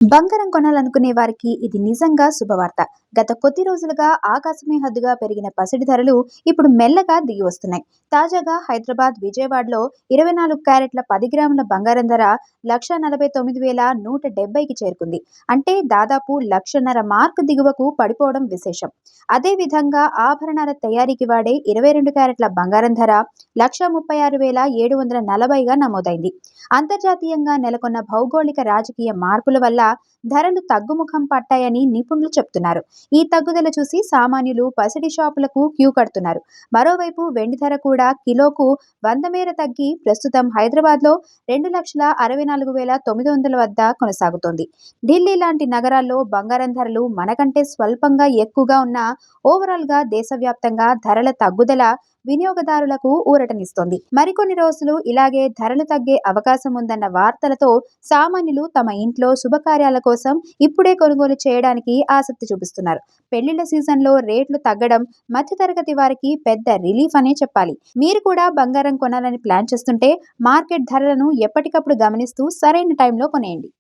బంగారం కొనాలనుకునే వారికి ఇది నిజంగా శుభవార్త. గత కొద్ది రోజులుగా ఆకాశమే హద్దుగా పెరిగిన పసిడి ధరలు ఇప్పుడు మెల్లగా దిగి వస్తున్నాయి. తాజాగా హైదరాబాద్, విజయవాడలో 24 క్యారెట్ల 10 గ్రాముల బంగారం ధర 1,49,170కి చేరుకుంది. అంటే దాదాపు 1,00,000 మార్కు దిగువకు పడిపోవడం విశేషం. అదేవిధంగా ఆభరణాల తయారీకి వాడే 22 క్యారెట్ల బంగారం ధర 1,36,740గా నమోదైంది. అంతర్జాతీయంగా నెలకొన్న భౌగోళిక రాజకీయ మార్పుల వల్ల ధరలు తగ్గుముఖం పట్టాయని నిపుణులు చెబుతున్నారు. ఈ తగ్గుదల చూసి సామాన్యులు పసిడి షాపులకు క్యూ కడుతున్నారు. మరోవైపు వెండి ధర కూడా కిలోకు 100 మేర తగ్గి ప్రస్తుతం హైదరాబాద్లో 2,64,900 వద్ద కొనసాగుతోంది. ఢిల్లీ లాంటి నగరాల్లో బంగారం ధరలు మనకంటే స్వల్పంగా ఎక్కువగా ఉన్నా ఓవరాల్గా దేశవ్యాప్తంగా ధరల తగ్గుదల వినియోగదారులకు ఊరటనిస్తోంది. మరికొన్ని రోజులు ఇలాగే ధరలు తగ్గే అవకాశం ఉందన్న వార్తలతో సామాన్యులు తమ ఇంట్లో శుభకార్యాల కోసం ఇప్పుడే కొనుగోలు చేయడానికి ఆసక్తి చూపిస్తున్నారు. పెళ్లిళ్ల సీజన్లో రేట్లు తగ్గడం మధ్యతరగతి వారికి పెద్ద రిలీఫ్ అనే చెప్పాలి. మీరు కూడా బంగారం కొనాలని ప్లాన్ చేస్తుంటే మార్కెట్ ధరలను ఎప్పటికప్పుడు గమనిస్తూ సరైన టైంలో కొనేయండి.